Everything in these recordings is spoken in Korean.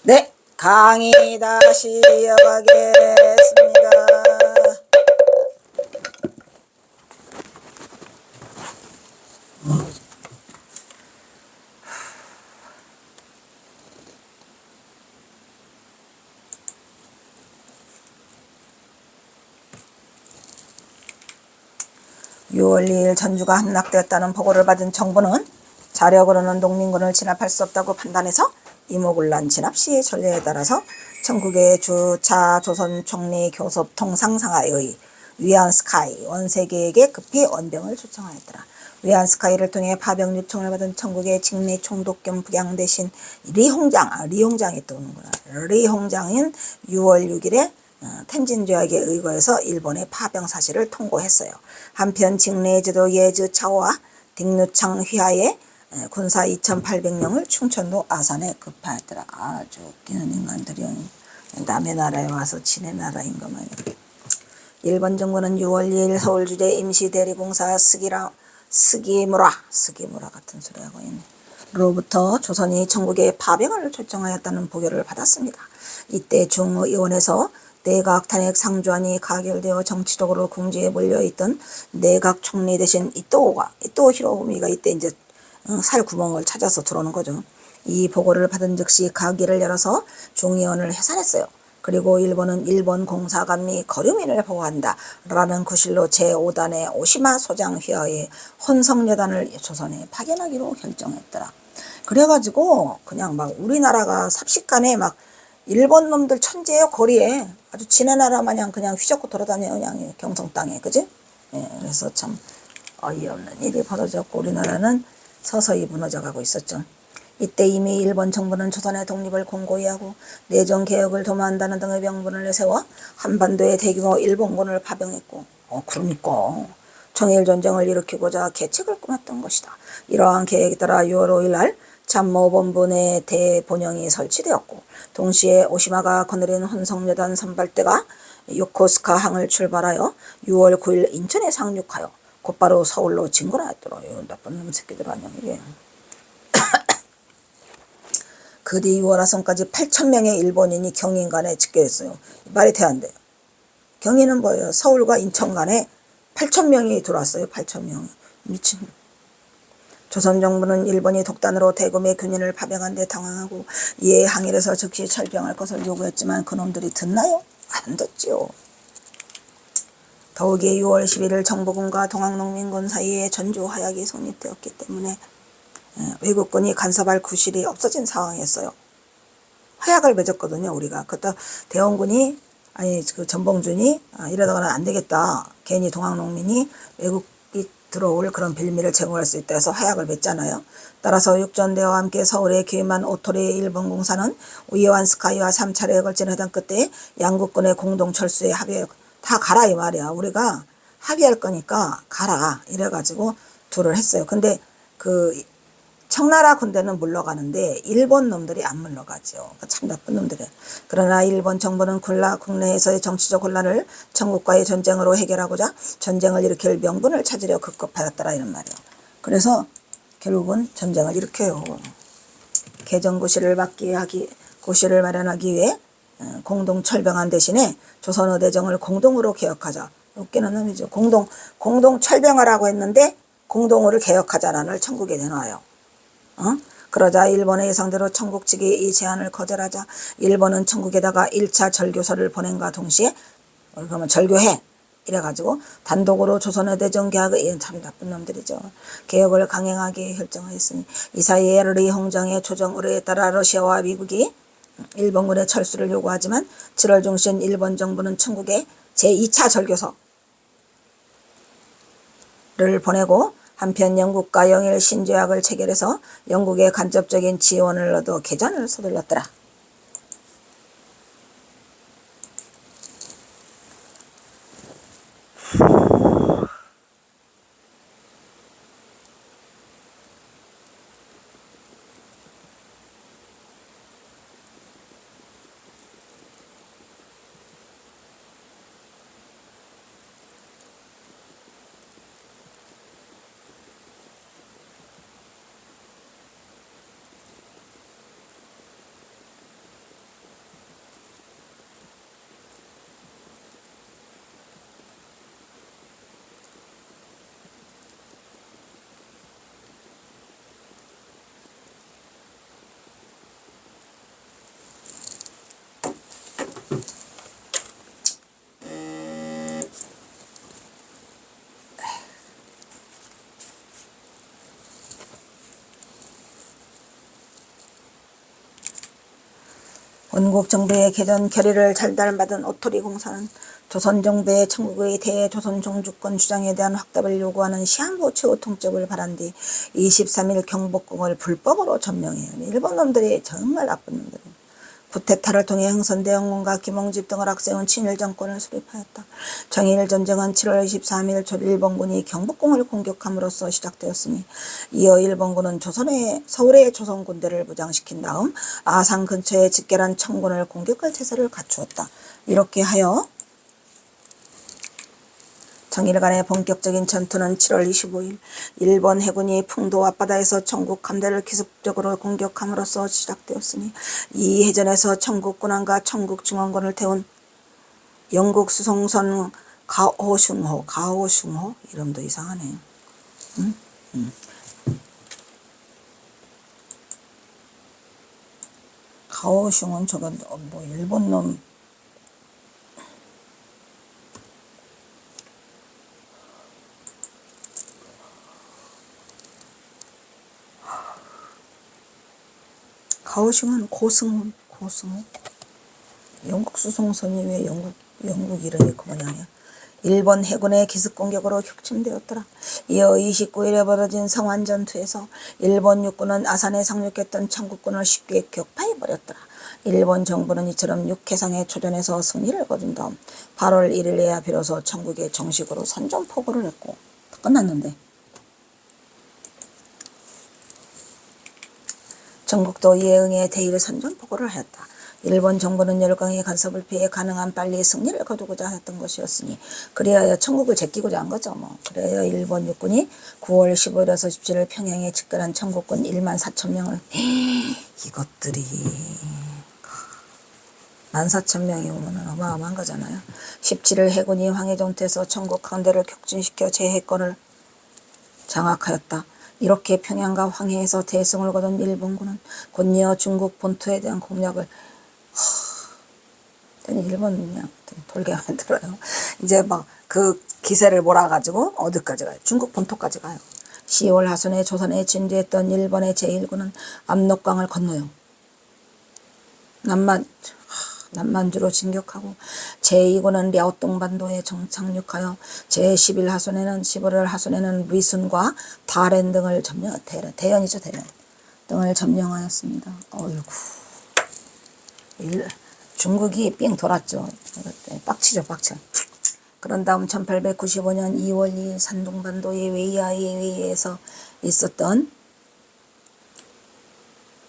네, 강의 다시 이어가겠습니다. (6월 2일) 전주가 함락되었다는 보고를 받은 정부는 자력으로는 농민군을 진압할 수 없다고 판단해서 이모군란 진압 시의 전례에 따라서 전국의 주차 조선 총리 교섭 통상상하의 위안스카이 원세계에게 급히 원병을 초청하였더라. 위안스카이를 통해 파병 요청을 받은 전국의 직내 총독 겸 부양 대신 리홍장이 또 오는구나. 리홍장은 (6월 6일에) 텐진조약에 의거해서 일본의 파병 사실을 통고했어요. 한편 직내 제도 예즈 차오와 딩누창 휘하에 군사 2,800명을 충청도 아산에 급파했더라. 아주 웃기는 인간들이 남의 나라에 와서 지네 나라인 것만. 일본 정부는 (6월 2일) 서울주재 임시대리공사 스기무라 같은 소리 하고 있네. 로부터 조선이 전국에 파병을 초청하였다는 보고를 받았습니다. 이때 중의원에서 내각 탄핵 상주안이 가결되어 정치적으로 궁지에 몰려있던 내각 총리 대신 이토 히로부미가 이때 이제 살 구멍을 찾아서 들어오는 거죠. 이 보고를 받은 즉시 가기를 열어서 중의원을 해산했어요. 그리고 일본은 일본 공사관리 거류민을 보호한다 라는 구실로 제5단의 오시마 소장 휘하의 혼성여단을 조선에 파견하기로 결정했더라. 그래가지고 그냥 막 우리나라가 삽시간에 막 일본 놈들 천재예요. 거리에 아주 지네 나라 마냥 그냥 휘젓고 돌아다녀요. 그냥 경성 땅에, 그지? 예, 그래서 참 어이없는 일이 벌어졌고 우리나라는 서서히 무너져가고 있었죠. 이때 이미 일본 정부는 조선의 독립을 공고히 하고 내정개혁을 도모한다는 등의 명분을 내세워 한반도에 대규모 일본군을 파병했고 그러니까 청일전쟁을 일으키고자 계책을 꾸몄던 것이다. 이러한 계획에 따라 (6월 5일) 날 참모본부 내 대본영이 설치되었고 동시에 오시마가 거느린 혼성여단 선발대가 요코스카 항을 출발하여 (6월 9일) 인천에 상륙하여 곧바로 서울로 진군하였더라. 이런 나쁜 놈 새끼들 아니야 이게. 그 뒤 6월 하순까지 8,000명의 일본인이 경인간에 집결했어요. 말이 돼야 안 돼요. 경인은 뭐예요? 서울과 인천 간에 8,000명이 들어왔어요. 8,000명. 미친. 조선 정부는 일본이 독단으로 대금의 군인을 파병한 데 당황하고 이에 항일해서 즉시 철병할 것을 요구했지만 그놈들이 듣나요? 안 듣지요. 더욱이 6월 11일 정부군과 동학농민군 사이에 전주 화약이 성립되었기 때문에 외국군이 간섭할 구실이 없어진 상황이었어요. 화약을 맺었거든요. 우리가. 그때 대원군이 그 전봉준이 이러다가는 안 되겠다. 괜히 동학농민이 외국이 들어올 그런 빌미를 제공할 수 있다 해서 화약을 맺잖아요. 따라서 육전대와 함께 서울에 개임한 오토리 일본 공사는 위안스카이와 3차례에 걸친 회담 끝에 양국군의 공동 철수에 합의, 다 가라 이 말이야. 우리가 합의할 거니까 가라 이래가지고 둘을 했어요. 근데 그 청나라 군대는 물러가는데 일본 놈들이 안 물러가죠. 참 나쁜 놈들이에요. 그러나 일본 정부는 국내에서의 정치적 혼란을 청국과의 전쟁으로 해결하고자 전쟁을 일으킬 명분을 찾으려 급급하였더라 이런 말이에요. 그래서 결국은 전쟁을 일으켜요. 개정고시를 마련하기 위해 공동 철병한 대신에 조선의대정을 공동으로 개혁하자. 웃기는 놈이죠. 공동 철병하라고 했는데 공동으로 개혁하자란을 청국에 내놔요. 그러자 일본의 예상대로 청국 측이 이 제안을 거절하자 일본은 청국에다가 1차 절교서를 보낸과 동시에 그러면 절교해 이래가지고 단독으로 조선의 대정 계약을, 참 나쁜 놈들이죠. 개혁을 강행하기 결정하였으니 이 사이에 리홍장의 조정 의뢰에 따라 러시아와 미국이 일본군의 철수를 요구하지만 7월 중순 일본 정부는 청국에 제2차 절교서를 보내고 한편 영국과 영일 신조약을 체결해서 영국의 간접적인 지원을 얻어 개전을 서둘렀더라. 원국 정부의 개전 결의를 잘달받은 오토리 공사는 조선 정부의 청국의 대조선 종주권 주장에 대한 확답을 요구하는 시한부 최후 통첩을 발한 뒤 23일 경복궁을 불법으로 점령해요. 일본 놈들이 정말 나쁜 놈들이에요. 쿠데타를 통해 흥선대원군과 김홍집 등을 앞세운 친일 정권을 수립하였다. 정일 전쟁은 7월 23일 일본군이 경복궁을 공격함으로써 시작되었으니 이어 일본군은 서울의 조선 군대를 무장시킨 다음 아산 근처에 집결한 청군을 공격할 태세를 갖추었다. 이렇게 하여 정일 간의 본격적인 전투는 7월 25일 일본 해군이 풍도 앞바다에서 청국 함대를 기습적으로 공격함으로써 시작되었으니 이 해전에서 청국 군함과 청국 중원군을 태운 영국 수송선 가오슝호 이름도 이상하네. 가오슝은 저건 뭐 일본 놈. 가오슝은 고승호. 영국 수송선이 왜 영국 이름이 그 모양이야. 일본 해군의 기습 공격으로 격침되었더라. 이어 29일에 벌어진 성완전투에서 일본 육군은 아산에 상륙했던 청국군을 쉽게 격파해버렸더라. 일본 정부는 이처럼 육해상의 초전에서 승리를 거둔 다음 8월 1일에야 비로소 청국에 정식으로 선전포고를 했고 끝났는데 전국도 이에 응해 대일 선전포고를 하였다. 일본 정부는 열강의 간섭을 피해 가능한 빨리 승리를 거두고자 했던 것이었으니 그리하여 청국을 제끼고자 한 거죠. 그래야 일본 육군이 9월 15일에서 17일 평양에 집결한 청국군 14,000명을 이것들이 14,000명이 오면 어마어마한 거잖아요. 17일 해군이 황해전투에서 청국 항대를 격진시켜 제해권을 장악하였다. 이렇게 평양과 황해에서 대승을 거둔 일본군은 곧이어 중국 본토에 대한 공략을 일본 그냥 돌게 만들어요. 이제 막 그 기세를 몰아가지고 어디까지 가요? 중국 본토까지 가요. 10월 하순에 조선에 진주했던 일본의 제1군은 압록강을 건너요. 남만주로 진격하고 제2군은 랴오똥반도에 정착륙하여 제11 11월 하순에는 리순과 다렌 등을 대련이죠. 대련 등을 점령하였습니다. 어이구 중국이 삥 돌았죠. 빡치죠. 그런 다음 1895년 2월 2일 산둥반도의 웨이아이에서 있었던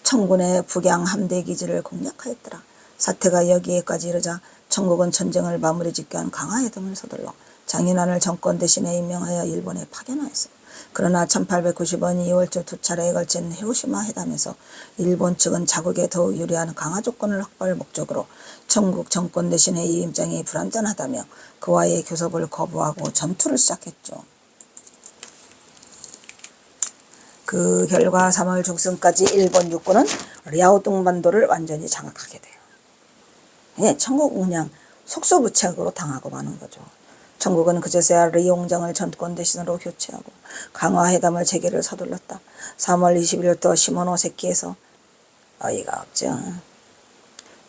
청군의 북양 함대 기지를 공략하였더라. 사태가 여기에까지 이르자 청국은 전쟁을 마무리 짓게 한 강화의 등을 서둘러 장인환을 정권 대신에 임명하여 일본에 파견하였어요. 그러나 1895년 2월초 두 차례에 걸친 히로시마 회담에서 일본 측은 자국에 더욱 유리한 강화 조건을 확보할 목적으로 청국 정권 대신에 이 입장이 불완전하다며 그와의 교섭을 거부하고 전투를 시작했죠. 그 결과 3월 중순까지 일본 육군은 랴오동반도를 완전히 장악하게 돼요. 예, 청국은 그냥 속수무책으로 당하고 마는 거죠. 청국은 그제서야 리용장을 전권 대신으로 교체하고 강화회담을 재개를 서둘렀다. 3월 20일부터 시모노세키에서 어이가 없죠.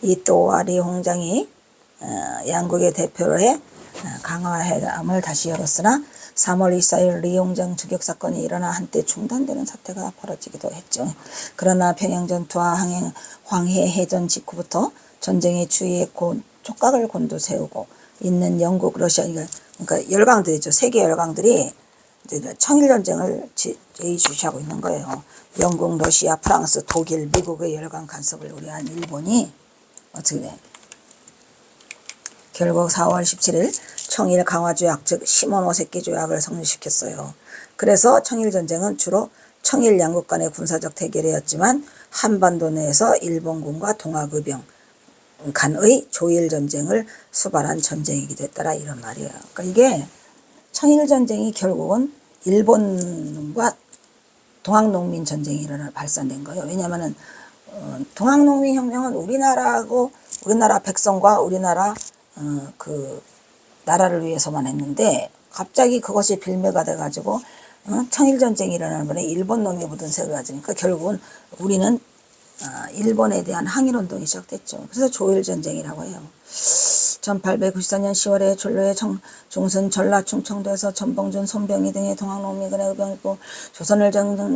이토와 리홍장이 양국의 대표로 해 강화회담을 다시 열었으나 3월 24일 리용장 주격 사건이 일어나 한때 중단되는 사태가 벌어지기도 했죠. 그러나 평양전투와 황해해전 직후부터 전쟁의 주위에 촉각을 곤두세우고 있는 영국, 러시아, 그러니까 열강들이죠. 세계 열강들이 이제 청일전쟁을 제의주시하고 있는 거예요. 영국, 러시아, 프랑스, 독일, 미국의 열강 간섭을 우려한 일본이 어떻게 돼? 결국 4월 17일 청일 강화조약 즉 시모노세키 조약을 성립시켰어요. 그래서 청일전쟁은 주로 청일 양국 간의 군사적 대결이었지만 한반도 내에서 일본군과 동학의병 간의 조일전쟁을 수발한 전쟁이기도 했더라 이런 말이에요. 그러니까 이게 청일전쟁이 결국은 일본과 동학농민전쟁이 일어나 발산된 거예요. 왜냐하면 동학농민혁명은 우리나라 백성과 우리나라 그 나라를 위해서만 했는데 갑자기 그것이 빌매가 돼가지고 청일전쟁이 일어나는 번에 일본 놈이 묻은 색을 가지니까 결국은 우리는 일본에 대한 항일운동이 시작됐죠. 그래서 조일전쟁이라고 해요. 1894년 10월에 전로의 중순 전라 충청도에서 전봉준, 손병희 등의 동학농민군의 의병이고 조선을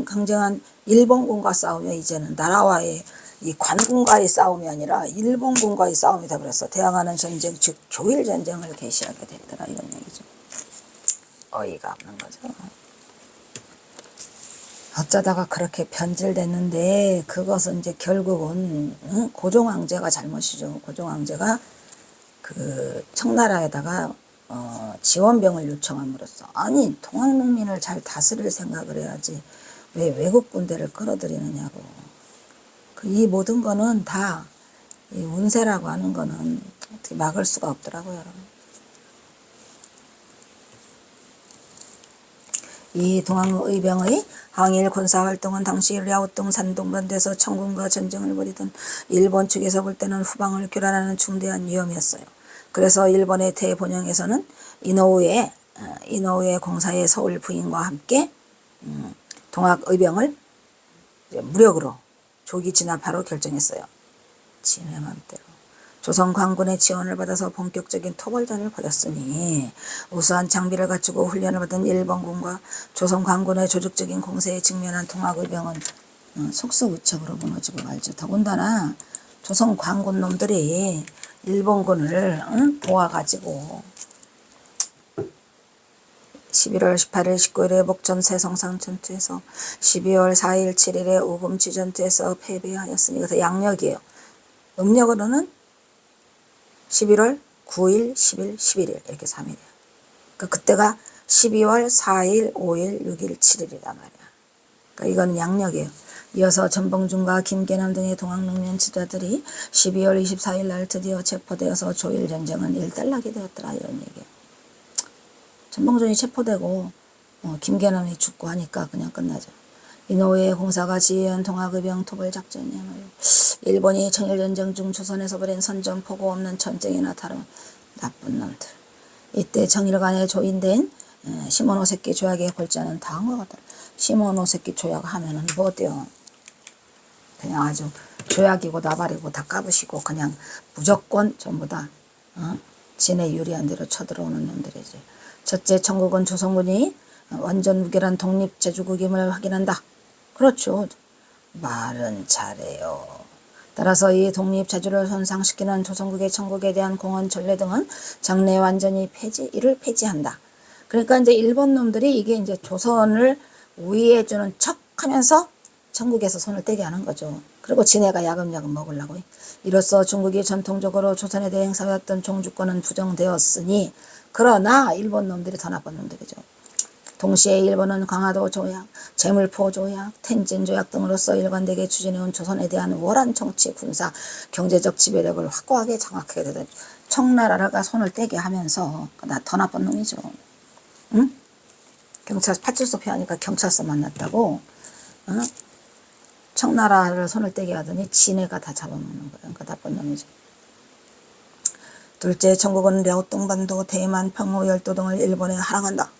강쟁한 일본군과 싸우며 이제는 나라와의 이 관군과의 싸움이 아니라 일본군과의 싸움이 되어버렸어. 대항하는 전쟁, 즉 조일전쟁을 개시하게 됐더라 이런 얘기죠. 어이가 없는 거죠. 어쩌다가 그렇게 변질됐는데 그것은 이제 결국은 고종황제가 잘못이죠. 고종황제가 그 청나라에다가 지원병을 요청함으로써 아니 동학농민을 잘 다스릴 생각을 해야지 왜 외국 군대를 끌어들이느냐고. 이 모든 거는 다 이 운세라고 하는 거는 어떻게 막을 수가 없더라고요. 이 동학의병의 항일 군사활동은 당시 랴오tung 산동반도에서 청군과 전쟁을 벌이던 일본 측에서 볼 때는 후방을 교란하는 중대한 위험이었어요. 그래서 일본의 대본영에서는 이노우에 공사의 서울 부인과 함께 동학의병을 무력으로 조기 진압하러 결정했어요. 지네 맘대로. 조선 관군의 지원을 받아서 본격적인 토벌전을 벌였으니 우수한 장비를 갖추고 훈련을 받은 일본군과 조선 관군의 조직적인 공세에 직면한 동학의병은 속수무책으로 무너지고 말죠. 더군다나 조선 관군 놈들이 일본군을 도와가지고 11월 18일 19일에 목전 세성상 전투에서 12월 4일 7일에 우금치 전투에서 패배하였으니 그래서 양력이에요. 음력으로는 11월 9일, 10일, 11일 이렇게 3일이에요. 그러니까 그때가 12월 4일, 5일, 6일, 7일이란 말이야. 그러니까 이건 양력이에요. 이어서 전봉준과 김계남 등의 동학농민 지도자들이 12월 24일 날 드디어 체포되어서 조일전쟁은 일단락이 되었더라 이런 얘기예요. 전봉준이 체포되고 김계남이 죽고 하니까 그냥 끝나죠. 이노우에 공사가 지휘한 동학의병 토벌작전이야말로 일본이 청일전쟁 중 조선에서 벌인 선전포고 없는 전쟁이나 다른 나쁜 놈들. 이때 청일간에 조인된 시모노세키 조약의 골자는 다 한 것 같다. 시모노세키 조약 하면은 뭐 어때요? 그냥 아주 조약이고 나발이고 다 까부시고 그냥 무조건 전부 다 진에 유리한 대로 쳐들어오는 놈들이지. 첫째, 청국은 조선군이 완전 무결한 독립 제주국임을 확인한다. 그렇죠. 말은 잘해요. 따라서 이 독립 제주를 손상시키는 조선국의 청국에 대한 공헌 전례 등은 장래 완전히 이를 폐지한다. 그러니까 이제 일본 놈들이 이게 이제 조선을 우위해주는 척 하면서 청국에서 손을 떼게 하는 거죠. 그리고 지네가 야금야금 먹으려고. 이로써 중국이 전통적으로 조선에 대해 행사해왔던 종주권은 부정되었으니 그러나 일본 놈들이 더 나쁜 놈들이죠. 동시에 일본은 강화도 조약, 제물포 조약, 텐진 조약 등으로서 일관되게 추진해온 조선에 대한 원한 정치, 군사, 경제적 지배력을 확고하게 장악하게 되던 청나라가 손을 떼게 하면서 더 나쁜 놈이죠. 응? 파출소 피하니까 경찰서 만났다고 청나라를 손을 떼게 하더니 지네가 다 잡아먹는 거예요. 그러니까 나쁜 놈이죠. 둘째, 청국은 랴오tung 반도, 대만, 평호, 열도 등을 일본에 하랑한다.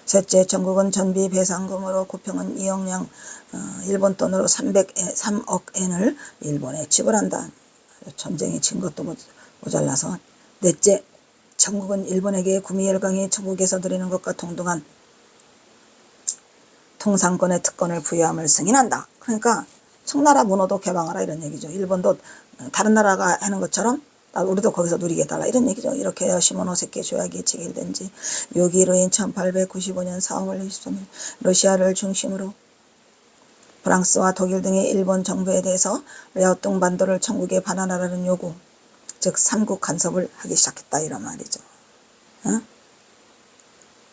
셋째, 청국은 전비 배상금으로 고평은 2억량 일본 돈으로 3억 엔을 일본에 지불한다. 전쟁이 진 것도 모자라서. 넷째, 청국은 일본에게 구미열강이 청국에서 누리는 것과 동등한 통상권의 특권을 부여함을 승인한다. 그러니까 청나라 문호도 개방하라 이런 얘기죠. 일본도 다른 나라가 하는 것처럼 우리도 거기서 누리게 해달라 이런 얘기죠. 이렇게 해야 시모노세키 조약이 체결된 지 6일인 1895년 4월 23일 러시아를 중심으로 프랑스와 독일 등의 일본 정부에 대해서 랴오tung 반도를 청국에 반환하라는 요구, 즉 삼국 간섭을 하기 시작했다 이런 말이죠.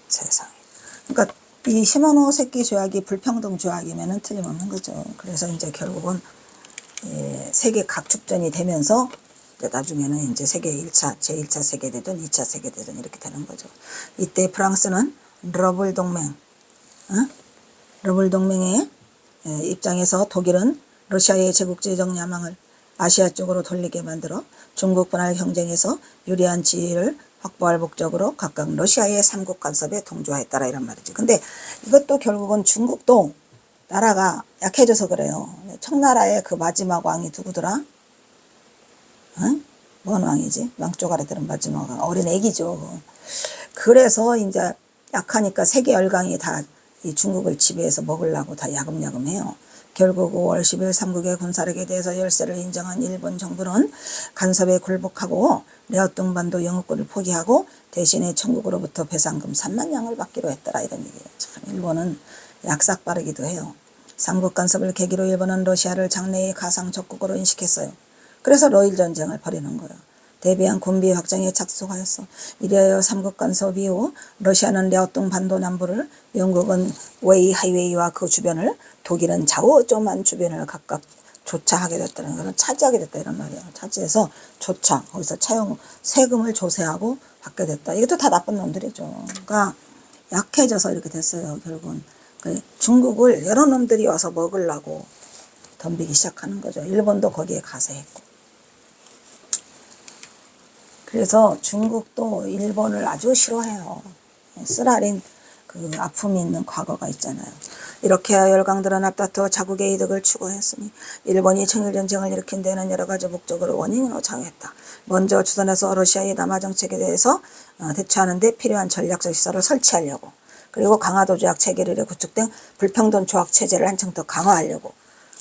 세상에. 그러니까 이 시모노세키 조약이 불평등 조약이면은 틀림없는 거죠. 그래서 이제 결국은 세계 각축전이 되면서 나중에는 이제 세계 1차, 제1차 세계대전, 2차 세계대전 이렇게 되는 거죠. 이때 프랑스는 러블 동맹의 입장에서 독일은 러시아의 제국주의적 야망을 아시아 쪽으로 돌리게 만들어 중국 분할 경쟁에서 유리한 지위를 확보할 목적으로 각각 러시아의 삼국 간섭에 동조하였다라 이런 말이죠. 근데 이것도 결국은 중국도 나라가 약해져서 그래요. 청나라의 그 마지막 왕이 누구더라? 응? 뭔 왕이지? 왕쪽 아래들은 마지막 왕. 어린 애기죠. 그래서 이제 약하니까 세계 열강이 다 이 중국을 지배해서 먹으려고 다 야금야금해요. 결국 5월 10일 삼국의 군사력에 대해서 열세를 인정한 일본 정부는 간섭에 굴복하고 랴오뚱반도 영유권을 포기하고 대신에 청국으로부터 배상금 3만 양을 받기로 했더라 이런 얘기예요. 참 일본은 약삭 빠르기도 해요. 삼국 간섭을 계기로 일본은 러시아를 장래의 가상 적국으로 인식했어요. 그래서 러일 전쟁을 벌이는 거예요. 대비한 군비 확장에 착수하였어. 이래여 삼국 간섭 이후 러시아는 랴오뚱 반도 남부를, 영국은 웨이 하이웨이와 그 주변을, 독일은 자오조만 주변을 각각 조차하게 됐다는 거는 차지하게 됐다 이런 말이에요. 차지해서 조차, 거기서 차용 세금을 조세하고 받게 됐다. 이것도 다 나쁜 놈들이죠. 그러니까 약해져서 이렇게 됐어요. 결국은 중국을 여러 놈들이 와서 먹으려고 덤비기 시작하는 거죠. 일본도 거기에 가세했고. 그래서 중국도 일본을 아주 싫어해요. 쓰라린 그 아픔이 있는 과거가 있잖아요. 이렇게 열강들은 앞다투어 자국의 이득을 추구했으니 일본이 청일전쟁을 일으킨 데는 여러 가지 목적으로 원인으로 작용했다. 먼저 주선에서 러시아의 남하 정책에 대해서 대처하는 데 필요한 전략적 시설을 설치하려고, 그리고 강화도 조약 체계를 이래 구축된 불평등 조약 체제를 한층 더 강화하려고.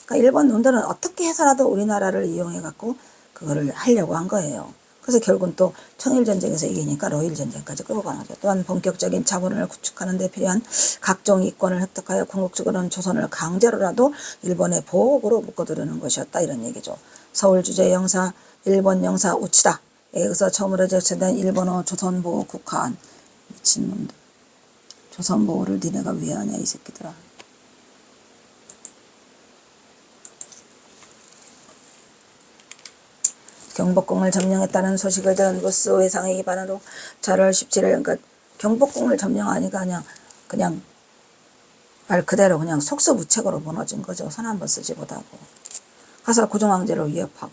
그러니까 일본 놈들은 어떻게 해서라도 우리나라를 이용해 갖고 그거를 하려고 한 거예요. 그래서 결국은 또 청일전쟁에서 이기니까 러일전쟁까지 끌고 가는 거죠. 또한 본격적인 자본을 구축하는 데 필요한 각종 이권을 획득하여 궁극적으로는 조선을 강제로라도 일본의 보호국으로 묶어두려는 것이었다 이런 얘기죠. 서울주재 영사, 일본 영사 우치다. 여기서 처음으로 제출된 일본어 조선보호 국화안. 미친놈들. 조선보호를 니네가 왜 하냐 이 새끼들아. 경복궁을 점령했다는 소식을 들은 무스 회상의 기반으로 8월 17일, 그러니까 경복궁을 점령하니까 그냥 말 그대로 그냥 속수무책으로 무너진 거죠. 손 한 번 쓰지 못하고. 가서 고종황제를 위협하고.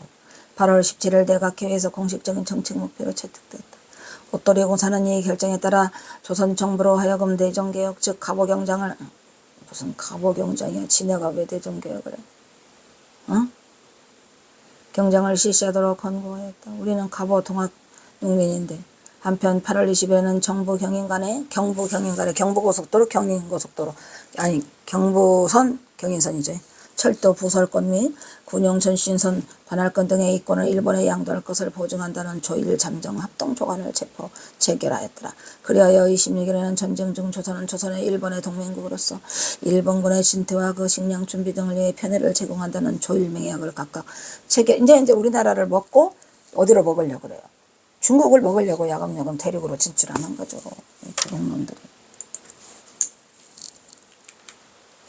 8월 17일 내각회의에서 공식적인 정책 목표로 채택됐다. 옷도리 공사는 이 결정에 따라 조선 정부로 하여금 대정개혁, 즉 갑오경장을, 무슨 갑오경장이야. 지네가 왜 대정개혁을 해? 어? 경장을 실시하도록 권고하였다. 우리는 갑오 동학 농민인데. 한편 8월 20일에는 정부 경인간에 경부고속도로, 경인고속도로, 아니 경부선, 경인선이죠. 철도 부설권 및 군용 전신선 관할권 등의 이권을 일본에 양도할 것을 보증한다는 조일 잠정 합동 조간을 체결하였더라. 그리하여 26일에는 전쟁 중 조선은 조선의 일본의 동맹국으로서 일본군의 진퇴와 그 식량 준비 등을 위해 편의를 제공한다는 조일 맹약을 각각 체결. 이제 우리나라를 먹고 어디로 먹으려고 그래요? 중국을 먹으려고 야금야금 대륙으로 진출하는 거죠. 그런 놈들이.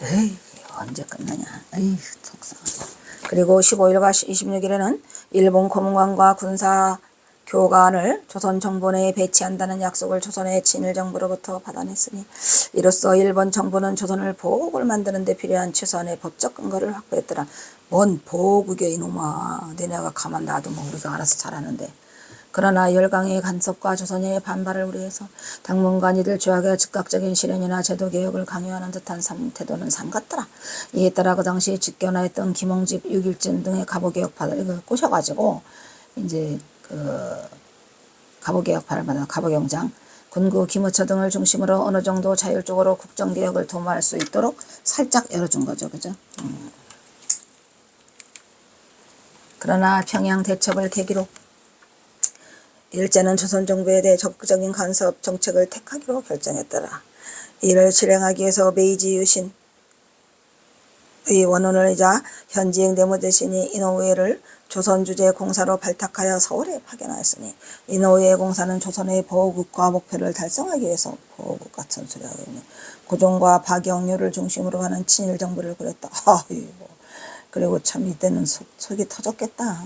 에이, 언제 끝나냐. 에이, 속상하다. 그리고 15일과 26일에는 일본 고문관과 군사 교관을 조선 정부 내에 배치한다는 약속을 조선의 친일 정부로부터 받아냈으니, 이로써 일본 정부는 조선을 보호국을 만드는 데 필요한 최소한의 법적 근거를 확보했더라. 뭔 보호국이야 이놈아. 너네가 가만 놔두면 우리가 알아서 잘하는데. 그러나 열강의 간섭과 조선의 반발을 우려해서 당분간 이들 조약의 즉각적인 실현이나 제도개혁을 강요하는 듯한 태도는 삼갔더라. 이에 따라 그 당시 직견하였던 김홍집, 육일진 등의 갑오개혁파를 꼬셔가지고 이제 그 갑오개혁파를 받은 갑오경장, 군구 김우처 등을 중심으로 어느 정도 자율적으로 국정개혁을 도모할 수 있도록 살짝 열어준 거죠. 그죠? 그러나 평양 대첩을 계기로 일제는 조선 정부에 대해 적극적인 간섭 정책을 택하기로 결정했더라. 이를 실행하기 위해서 메이지 유신의 원혼이자 현지행 내무대신이 이노우에를 조선주재 공사로 발탁하여 서울에 파견하였으니, 이노우에 공사는 조선의 보호국가 목표를 달성하기 위해서, 보호국 같은 소리 하고 있네. 고종과 박영유를 중심으로 하는 친일 정부를 그렸다. 아이고. 그리고 참 이때는 속이 터졌겠다.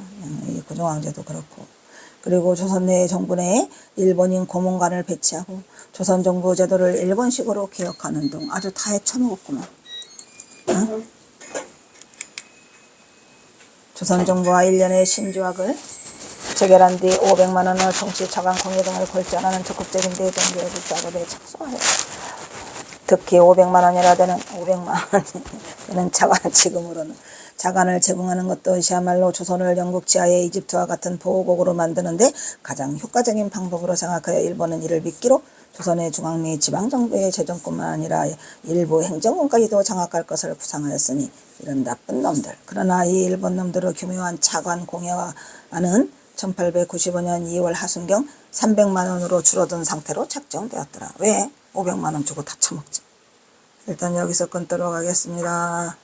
이 고종황제도 그렇고. 그리고 조선 내 정부 내에 일본인 고문관을 배치하고 조선 정부 제도를 일본식으로 개혁하는 등 아주 다 헤쳐먹었구만. 응? 조선 정부와 1년의 신조약을 체결한 뒤 500만 원의 정치 차관 공여 등을 걸지 않는 적극적인 대정개혁 작업에 착수하였다. 특히 500만 원이라 되는 500만 원이 되는 자관 지금으로는 자관을 제공하는 것도시야말로 조선을 영국 지하의 이집트와 같은 보호국으로 만드는데 가장 효과적인 방법으로 생각하여 일본은 이를 미끼로 조선의 중앙 및 지방정부의 재정뿐만 아니라 일부 행정권까지도 장악할 것을 구상하였으니 이런 나쁜 놈들. 그러나 이 일본 놈들의 교묘한 차관 공여와는 1895년 2월 하순경 300만 원으로 줄어든 상태로 책정되었더라. 왜? 500만 원 주고 다 처먹지. 일단 여기서 끊도록 하겠습니다.